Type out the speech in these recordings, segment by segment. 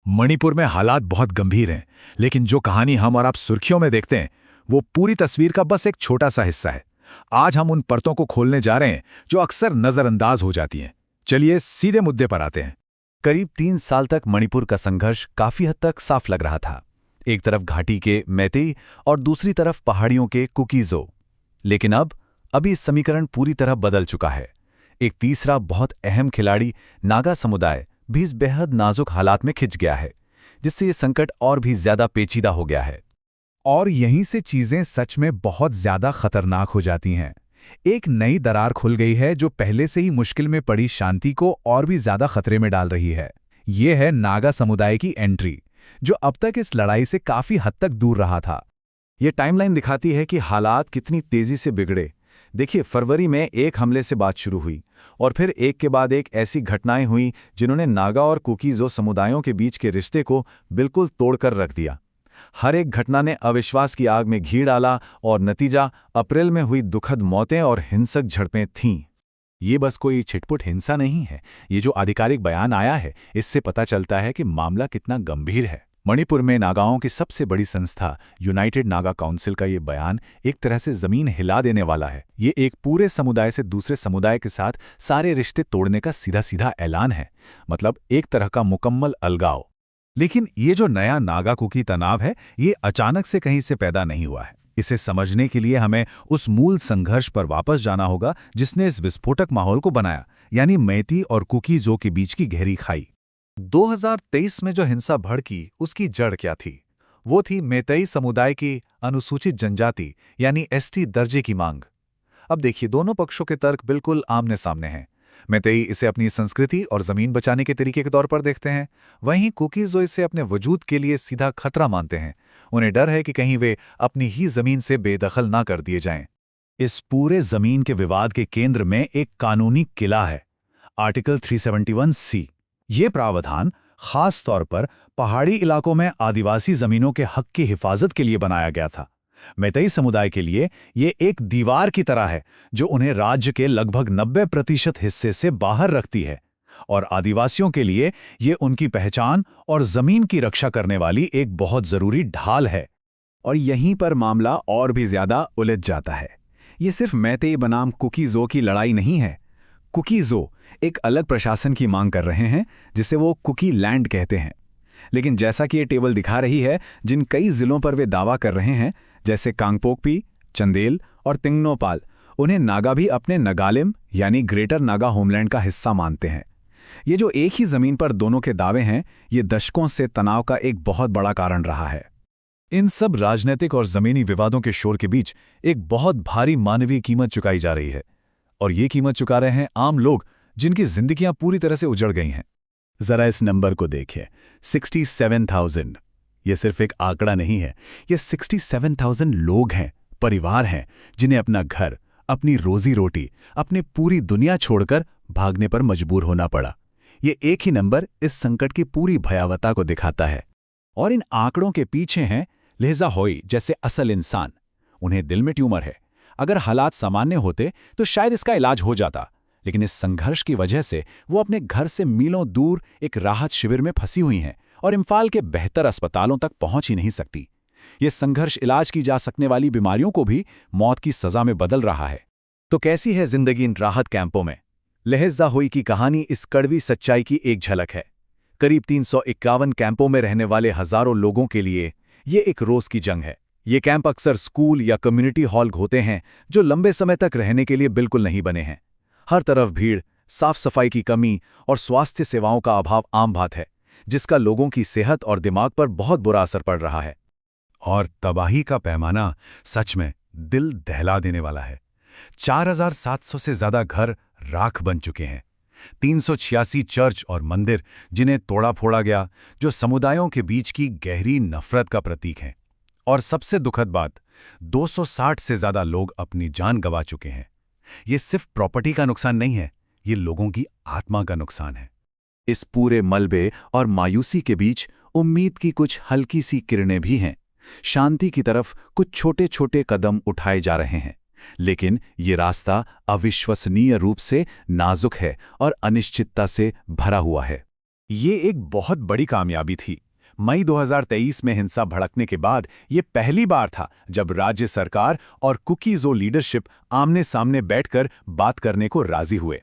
मणिपुर में हालात बहुत गंभीर हैं, लेकिन जो कहानी हम और आप सुर्खियों में देखते हैं, वो पूरी तस्वीर का बस एक छोटा सा हिस्सा है। आज हम उन परतों को खोलने जा रहे हैं जो अक्सर नजरअंदाज हो जाती हैं। चलिए सीधे मुद्दे पर आते हैं। करीब 3 साल तक मणिपुर का संघर्ष काफी हद तक साफ लग रहा था। एक तरफ घाटी के मैतेई और दूसरी तरफ पहाड़ियों के कुकीजो। लेकिन अभी इस समीकरण पूरी तरह बदल चुका है। एक तीसरा बहुत अहम खिलाड़ी नागा समुदाय भी इस बेहद नाजुक हालात में खिंच गया है, जिससे ये संकट और भी ज्यादा पेचीदा हो गया है। और यहीं से चीजें सच में बहुत ज्यादा खतरनाक हो जाती हैं। एक नई दरार खुल गई है जो पहले से ही मुश्किल में पड़ी शांति को और भी ज्यादा खतरे में डाल रही है। ये है नागा समुदाय की एंट्री, जो अब तक इस लड़ाई से काफी हद तक दूर रहा था। ये टाइमलाइन दिखाती है कि हालात कितनी तेजी से बिगड़े। देखिए, फरवरी में एक हमले से बात शुरू हुई और फिर एक के बाद एक ऐसी घटनाएं हुई जिन्होंने नागा और कुकीजो समुदायों के बीच के रिश्ते को बिल्कुल तोड़कर रख दिया। हर एक घटना ने अविश्वास की आग में घी डाला और नतीजा अप्रैल में हुई दुखद मौतें और हिंसक झड़पें थीं। ये बस कोई छिटपुट हिंसा नहीं है। ये जो आधिकारिक बयान आया है, इससे पता चलता है कि मामला कितना गंभीर है। मणिपुर में नागाओं की सबसे बड़ी संस्था यूनाइटेड नागा काउंसिल का ये बयान एक तरह से जमीन हिला देने वाला है। ये एक पूरे समुदाय से दूसरे समुदाय के साथ सारे रिश्ते तोड़ने का सीधा सीधा ऐलान है, मतलब एक तरह का मुकम्मल अलगाव। लेकिन ये जो नया नागा कुकी तनाव है, ये अचानक से कहीं से पैदा नहीं हुआ है। इसे समझने के लिए हमें उस मूल संघर्ष पर वापस जाना होगा जिसने इस विस्फोटक माहौल को बनाया, यानी मैती और कुकीजो के बीच की गहरी खाई। 2023 में जो हिंसा भड़की, उसकी जड़ क्या थी? वो थी मैतेई समुदाय की अनुसूचित जनजाति यानी एसटी दर्जे की मांग। अब देखिए, दोनों पक्षों के तर्क बिल्कुल आमने सामने हैं। मैतेई इसे अपनी संस्कृति और जमीन बचाने के तरीके के तौर पर देखते हैं, वहीं कुकीजो इसे अपने वजूद के लिए सीधा खतरा मानते हैं। उन्हें डर है कि कहीं वे अपनी ही जमीन से बेदखल ना कर दिए जाएं। इस पूरे जमीन के विवाद के केंद्र में एक कानूनी किला है, आर्टिकल 371C। ये प्रावधान खास तौर पर पहाड़ी इलाकों में आदिवासी जमीनों के हक की हिफाजत के लिए बनाया गया था। मैतेई समुदाय के लिए ये एक दीवार की तरह है जो उन्हें राज्य के लगभग 90% हिस्से से बाहर रखती है, और आदिवासियों के लिए ये उनकी पहचान और जमीन की रक्षा करने वाली एक बहुत जरूरी ढाल है। और यहीं पर मामला और भी ज्यादा उलझ जाता है। ये सिर्फ मैतेई बनाम कुकीजो की लड़ाई नहीं है। कुकीजो एक अलग प्रशासन की मांग कर रहे हैं, जिसे वो कुकी लैंड कहते हैं। लेकिन जैसा कि ये टेबल दिखा रही है, जिन कई जिलों पर वे दावा कर रहे हैं, जैसे कांगपोकपी, चंदेल और तिंगनोपाल, उन्हें नागा भी अपने नगालिम यानी ग्रेटर नागा होमलैंड का हिस्सा मानते हैं। ये जो एक ही जमीन पर दोनों के दावे हैं, ये दशकों से तनाव का एक बहुत बड़ा कारण रहा है। इन सब राजनीतिक और जमीनी विवादों के शोर के बीच एक बहुत भारी मानवीय कीमत चुकाई जा रही है, और ये कीमत चुका रहे हैं आम लोग जिनकी जिंदगियां पूरी तरह से उजड़ गई हैं। जरा इस नंबर को देखिए, 67,000। ये सिर्फ एक आंकड़ा नहीं है, ये 67,000 लोग हैं, परिवार हैं, जिन्हें अपना घर, अपनी रोजी रोटी, अपनी पूरी दुनिया छोड़कर भागने पर मजबूर होना पड़ा। ये एक ही नंबर इस संकट की पूरी भयावहता को दिखाता है। और इन आंकड़ों के पीछे हैं लहजा होई जैसे असल इंसान। उन्हें दिल में ट्यूमर है। अगर हालात सामान्य होते तो शायद इसका इलाज हो जाता, लेकिन इस संघर्ष की वजह से वो अपने घर से मीलों दूर एक राहत शिविर में फंसी हुई हैं और इम्फाल के बेहतर अस्पतालों तक पहुंच ही नहीं सकती। ये संघर्ष इलाज की जा सकने वाली बीमारियों को भी मौत की सजा में बदल रहा है। तो कैसी है जिंदगी इन राहत कैंपों में? लहजा होई की कहानी इस कड़वी सच्चाई की एक झलक है। करीब 351 कैंपों में रहने वाले हजारों लोगों के लिए ये एक रोज की जंग है। ये कैंप अक्सर स्कूल या कम्युनिटी हॉल होते हैं जो लंबे समय तक रहने के लिए बिल्कुल नहीं बने हैं। हर तरफ भीड़, साफ सफाई की कमी और स्वास्थ्य सेवाओं का अभाव आम बात है, जिसका लोगों की सेहत और दिमाग पर बहुत बुरा असर पड़ रहा है। और तबाही का पैमाना सच में दिल दहला देने वाला है। 4,700 से ज्यादा घर राख बन चुके हैं। 386 चर्च और मंदिर जिन्हें तोड़ा फोड़ा गया, जो समुदायों के बीच की गहरी नफरत का प्रतीक हैं। और सबसे दुखद बात, 260 से ज्यादा लोग अपनी जान गंवा चुके हैं। ये सिर्फ प्रॉपर्टी का नुकसान नहीं है, ये लोगों की आत्मा का नुकसान है। इस पूरे मलबे और मायूसी के बीच उम्मीद की कुछ हल्की सी किरणें भी हैं। शांति की तरफ कुछ छोटे छोटे कदम उठाए जा रहे हैं, लेकिन ये रास्ता अविश्वसनीय रूप से नाजुक है और अनिश्चितता से भरा हुआ है। ये एक बहुत बड़ी कामयाबी थी। मई 2023 में हिंसा भड़कने के बाद ये पहली बार था जब राज्य सरकार और कुकी जो लीडरशिप आमने सामने बैठकर बात करने को राजी हुए।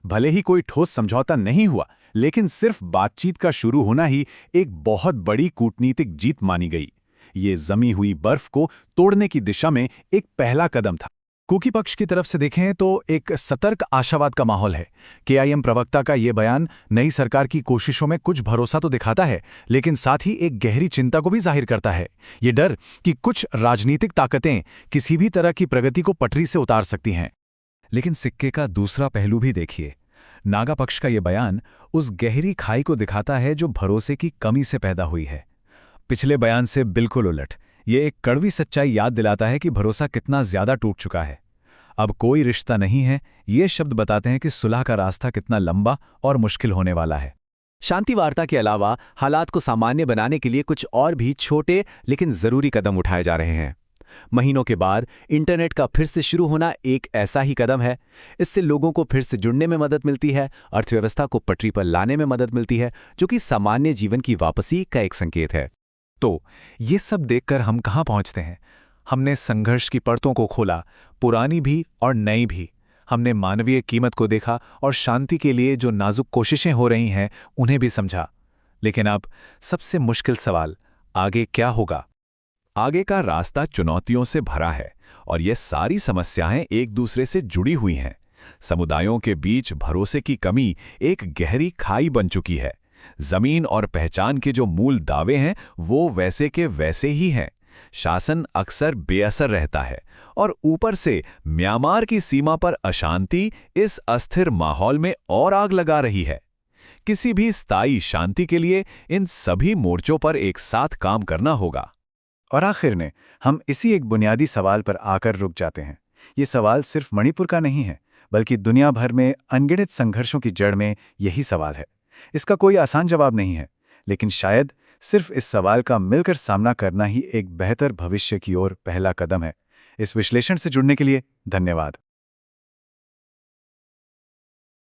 भले ही कोई ठोस समझौता नहीं हुआ, लेकिन सिर्फ बातचीत का शुरू होना ही एक बहुत बड़ी कूटनीतिक जीत मानी गई। ये जमी हुई बर्फ को तोड़ने की दिशा में एक पहला कदम था। कुकी पक्ष की तरफ से देखें तो एक सतर्क आशावाद का माहौल है। केआईएम प्रवक्ता का ये बयान नई सरकार की कोशिशों में कुछ भरोसा तो दिखाता है, लेकिन साथ ही एक गहरी चिंता को भी जाहिर करता है। ये डर कि कुछ राजनीतिक ताकतें किसी भी तरह की प्रगति को पटरी से उतार सकती हैं। लेकिन सिक्के का दूसरा पहलू भी देखिए। नागा पक्ष का ये बयान उस गहरी खाई को दिखाता है जो भरोसे की कमी से पैदा हुई है। पिछले बयान से बिल्कुल उलट, ये एक कड़वी सच्चाई याद दिलाता है कि भरोसा कितना ज्यादा टूट चुका है। अब कोई रिश्ता नहीं है, ये शब्द बताते हैं कि सुलह का रास्ता कितना लंबा और मुश्किल होने वाला है। शांति वार्ता के अलावा हालात को सामान्य बनाने के लिए कुछ और भी छोटे लेकिन जरूरी कदम उठाए जा रहे हैं। महीनों के बाद इंटरनेट का फिर से शुरू होना एक ऐसा ही कदम है। इससे लोगों को फिर से जुड़ने में मदद मिलती है, अर्थव्यवस्था को पटरी पर लाने में मदद मिलती है, जो कि सामान्य जीवन की वापसी का एक संकेत है। तो ये सब देखकर हम कहाँ पहुँचते हैं? हमने संघर्ष की परतों को खोला, पुरानी भी और नई भी। हमने मानवीय कीमत को देखा और शांति के लिए जो नाजुक कोशिशें हो रही हैं उन्हें भी समझा। लेकिन अब सबसे मुश्किल सवाल, आगे क्या होगा? आगे का रास्ता चुनौतियों से भरा है और ये सारी समस्याएं एक दूसरे से जुड़ी हुई हैं। समुदायों के बीच भरोसे की कमी एक गहरी खाई बन चुकी है। जमीन और पहचान के जो मूल दावे हैं वो वैसे के वैसे ही हैं। शासन अक्सर बेअसर रहता है और ऊपर से म्यांमार की सीमा पर अशांति इस अस्थिर माहौल में और आग लगा रही है। किसी भी स्थायी शांति के लिए इन सभी मोर्चों पर एक साथ काम करना होगा। और आखिर में हम इसी एक बुनियादी सवाल पर आकर रुक जाते हैं। ये सवाल सिर्फ मणिपुर का नहीं है, बल्कि दुनिया भर में अनगिनत संघर्षों की जड़ में यही सवाल है। इसका कोई आसान जवाब नहीं है, लेकिन शायद सिर्फ इस सवाल का मिलकर सामना करना ही एक बेहतर भविष्य की ओर पहला कदम है। इस विश्लेषण से जुड़ने के लिए धन्यवाद।